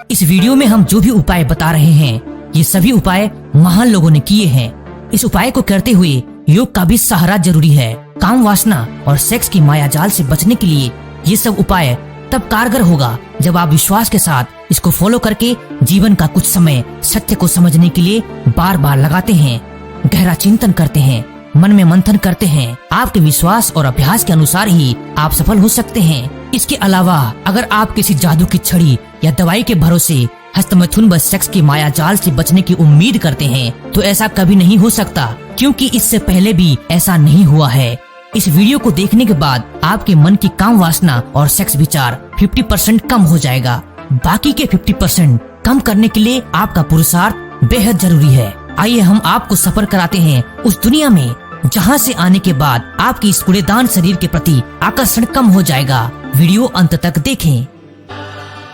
इस वीडियो में हम जो भी उपाय बता रहे हैं ये सभी उपाय महान लोगों ने किए हैं। इस उपाय को करते हुए योग का भी सहारा जरूरी है। काम वासना और सेक्स की माया जाल से बचने के लिए ये सब उपाय तब कारगर होगा जब आप विश्वास के साथ इसको फॉलो करके जीवन का कुछ समय सत्य को समझने के लिए बार बार लगाते हैं, गहरा चिंतन करते हैं, मन में मंथन करते हैं। आपके विश्वास और अभ्यास के अनुसार ही आप सफल हो सकते हैं। इसके अलावा अगर आप किसी जादू की छड़ी या दवाई के भरोसे हस्तमैथुन व सेक्स की माया जाल से बचने की उम्मीद करते हैं तो ऐसा कभी नहीं हो सकता, क्योंकि इससे पहले भी ऐसा नहीं हुआ है। इस वीडियो को देखने के बाद आपके मन की काम वासना और सेक्स विचार 50% कम हो जाएगा। बाकी के 50% कम करने के लिए आपका पुरुषार्थ बेहद जरूरी है। आइए हम आपको सफर कराते हैं उस दुनिया में जहां से आने के बाद आपकी इस कूड़ेदान शरीर के प्रति आकर्षण कम हो जाएगा। वीडियो अंत तक देखें।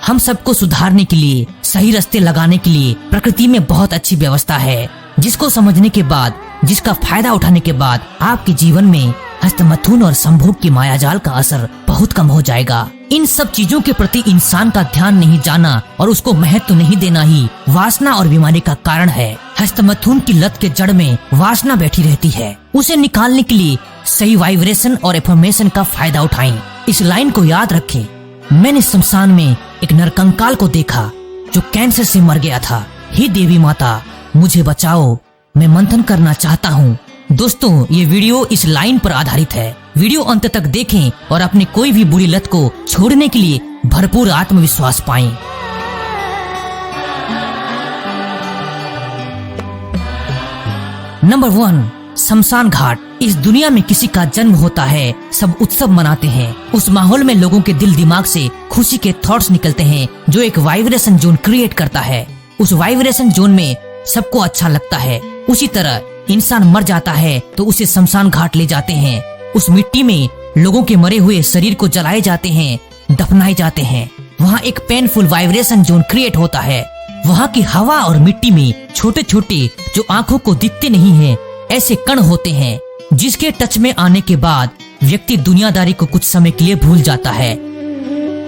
हम सबको सुधारने के लिए, सही रास्ते लगाने के लिए प्रकृति में बहुत अच्छी व्यवस्था है, जिसको समझने के बाद, जिसका फायदा उठाने के बाद आपके जीवन में हस्तमैथुन और संभोग की माया जाल का असर बहुत कम हो जाएगा। इन सब चीजों के प्रति इंसान का ध्यान नहीं जाना और उसको महत्व नहीं देना ही वासना और बीमारी का कारण है। हस्तमैथुन की लत के जड़ में वासना बैठी रहती है। उसे निकालने के लिए सही वाइब्रेशन और एफर्मेशन का फायदा उठाएं। इस लाइन को याद रखें। मैंने शमशान में एक नरकंकाल को देखा जो कैंसर से मर गया था। हे देवी माता, मुझे बचाओ, मैं मंथन करना चाहता हूँ। दोस्तों, ये वीडियो इस लाइन पर आधारित है। वीडियो अंत तक देखें और अपनी कोई भी बुरी लत को छोड़ने के लिए भरपूर आत्मविश्वास पाएं। नंबर 1, शमशान घाट। इस दुनिया में किसी का जन्म होता है, सब उत्सव मनाते हैं। उस माहौल में लोगों के दिल दिमाग से खुशी के थॉट्स निकलते हैं जो एक वाइब्रेशन जोन क्रिएट करता है। उस वाइब्रेशन जोन में सबको अच्छा लगता है। उसी तरह इंसान मर जाता है तो उसे शमशान घाट ले जाते हैं। उस मिट्टी में लोगों के मरे हुए शरीर को जलाए जाते हैं, दफनाए जाते हैं। वहाँ एक पेनफुल वाइब्रेशन जोन क्रिएट होता है। वहाँ की हवा और मिट्टी में छोटे छोटे जो आंखों को दिखते नहीं हैं ऐसे कण होते हैं, जिसके टच में आने के बाद व्यक्ति दुनियादारी को कुछ समय के लिए भूल जाता है।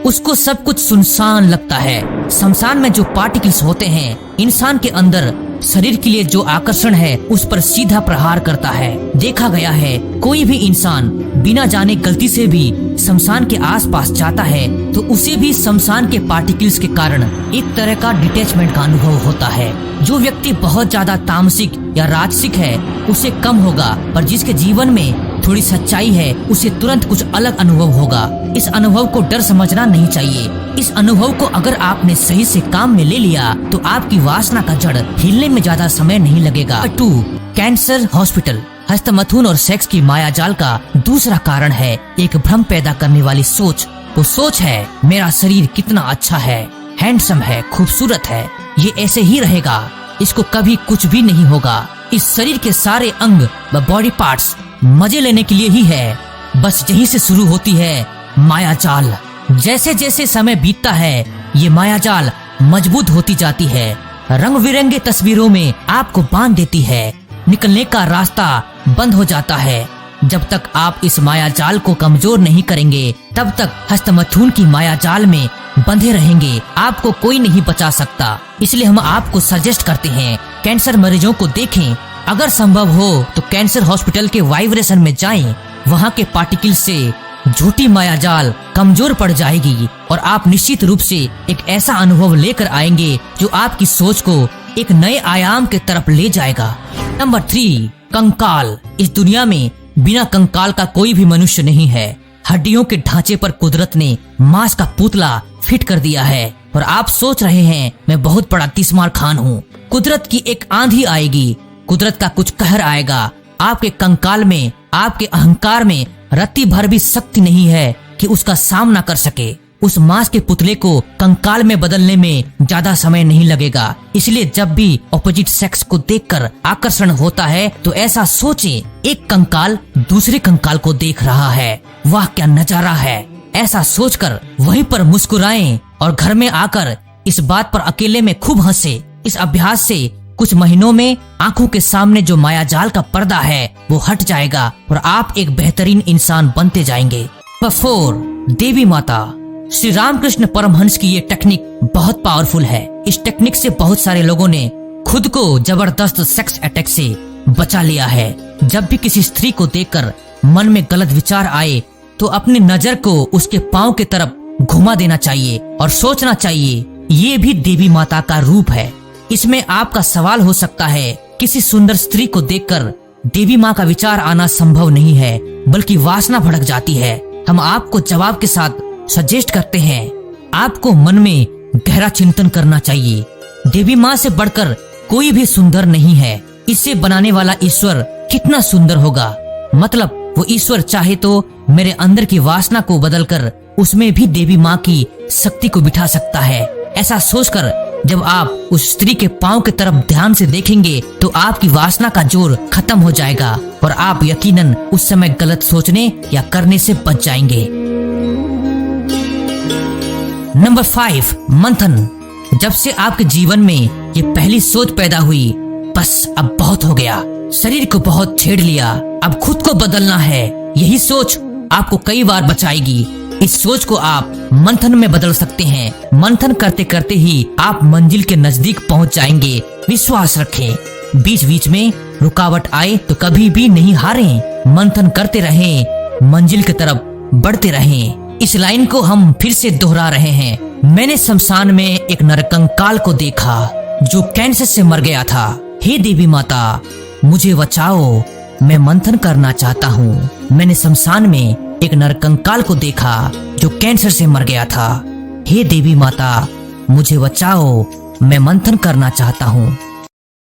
उसको सब कुछ सुनसान लगता है। शमशान में जो पार्टिकल्स होते हैं इंसान के अंदर शरीर के लिए जो आकर्षण है उस पर सीधा प्रहार करता है। देखा गया है कोई भी इंसान बिना जाने गलती से भी शमशान के आसपास जाता है तो उसे भी शमशान के पार्टिकल्स के कारण एक तरह का डिटैचमेंट का अनुभव होता है। जो व्यक्ति बहुत ज्यादा तामसिक या राजसिक है उसे कम होगा, पर जिसके जीवन में थोड़ी सच्चाई है उसे तुरंत कुछ अलग अनुभव होगा। इस अनुभव को डर समझना नहीं चाहिए। इस अनुभव को अगर आपने सही से काम में ले लिया तो आपकी वासना का जड़ हिलने में ज्यादा समय नहीं लगेगा। 2, कैंसर हॉस्पिटल। हस्तमैथुन और सेक्स की माया जाल का दूसरा कारण है एक भ्रम पैदा करने वाली सोच। वो सोच है मेरा शरीर कितना अच्छा है, हैंडसम है, खूबसूरत है, ये ऐसे ही रहेगा, इसको कभी कुछ भी नहीं होगा। इस शरीर के सारे अंग व बॉडी पार्ट्स मजे लेने के लिए ही है। बस यहीं से शुरू होती है माया जाल। जैसे जैसे समय बीतता है ये माया जाल मजबूत होती जाती है, रंग बिरंगे तस्वीरों में आपको बांध देती है। निकलने का रास्ता बंद हो जाता है। जब तक आप इस माया जाल को कमजोर नहीं करेंगे तब तक हस्तमैथुन की माया जाल में बंधे रहेंगे। आपको कोई नहीं बचा सकता। इसलिए हम आपको सजेस्ट करते हैं कैंसर मरीजों को देखें। अगर संभव हो तो कैंसर हॉस्पिटल के वाइब्रेशन में जाएं। वहाँ के पार्टिकल से झूठी माया जाल कमजोर पड़ जाएगी और आप निश्चित रूप से एक ऐसा अनुभव लेकर आएंगे जो आपकी सोच को एक नए आयाम के तरफ ले जाएगा। नंबर 3, कंकाल। इस दुनिया में बिना कंकाल का कोई भी मनुष्य नहीं है। हड्डियों के ढांचे पर कुदरत ने मांस का पुतला फिट कर दिया है और आप सोच रहे हैं मैं बहुत बड़ा तिस्मार खान हूँ। कुदरत की एक आंधी आएगी, कुदरत का कुछ कहर आएगा। आपके कंकाल में, आपके अहंकार में रत्ती भर भी शक्ति नहीं है कि उसका सामना कर सके। उस मांस के पुतले को कंकाल में बदलने में ज्यादा समय नहीं लगेगा। इसलिए जब भी ऑपोजिट सेक्स को देखकर आकर्षण होता है तो ऐसा सोचें, एक कंकाल दूसरे कंकाल को देख रहा है, वाह क्या नजारा है। ऐसा सोचकर वहीं पर मुस्कुराएं और घर में आकर इस बात पर अकेले में खूब हंसे। इस अभ्यास से कुछ महीनों में आंखों के सामने जो माया जाल का पर्दा है वो हट जाएगा और आप एक बेहतरीन इंसान बनते जाएंगे। 4, देवी माता। श्री रामकृष्ण परमहंस की ये टेक्निक बहुत पावरफुल है। इस टेक्निक से बहुत सारे लोगों ने खुद को जबरदस्त सेक्स अटैक से बचा लिया है। जब भी किसी स्त्री को देखकर मन में गलत विचार आए तो अपनी नजर को उसके पांव की तरफ घुमा देना चाहिए और सोचना चाहिए ये भी देवी माता का रूप है। इसमें आपका सवाल हो सकता है, किसी सुंदर स्त्री को देखकर देवी माँ का विचार आना संभव नहीं है, बल्कि वासना भड़क जाती है। हम आपको जवाब के साथ सजेस्ट करते हैं, आपको मन में गहरा चिंतन करना चाहिए। देवी माँ से बढ़कर कोई भी सुंदर नहीं है। इसे बनाने वाला ईश्वर कितना सुंदर होगा। मतलब वो ईश्वर चाहे तो मेरे अंदर की वासना को बदलकर उसमें भी देवी माँ की शक्ति को बिठा सकता है। ऐसा सोचकर जब आप उस स्त्री के पांव की तरफ ध्यान से देखेंगे तो आपकी वासना का जोर खत्म हो जाएगा और आप यकीनन उस समय गलत सोचने या करने से बच जाएंगे। नंबर 5, मंथन। जब से आपके जीवन में ये पहली सोच पैदा हुई, बस अब बहुत हो गया, शरीर को बहुत छेड़ लिया, अब खुद को बदलना है, यही सोच आपको कई बार बचाएगी। इस सोच को आप मंथन में बदल सकते हैं। मंथन करते करते ही आप मंजिल के नजदीक पहुंच जाएंगे। विश्वास रखें, बीच बीच में रुकावट आए तो कभी भी नहीं हारें। मंथन करते रहें, मंजिल की तरफ बढ़ते रहें। इस लाइन को हम फिर से दोहरा रहे हैं। मैंने शमशान में एक नरकंकाल को देखा जो कैंसर से मर गया था। हे देवी माता, मुझे बचाओ, मैं मंथन करना चाहता हूँ। मैंने शमशान में एक नरकंकाल को देखा जो कैंसर से मर गया था। हे देवी माता, मुझे बचाओ, मैं मंथन करना चाहता हूँ।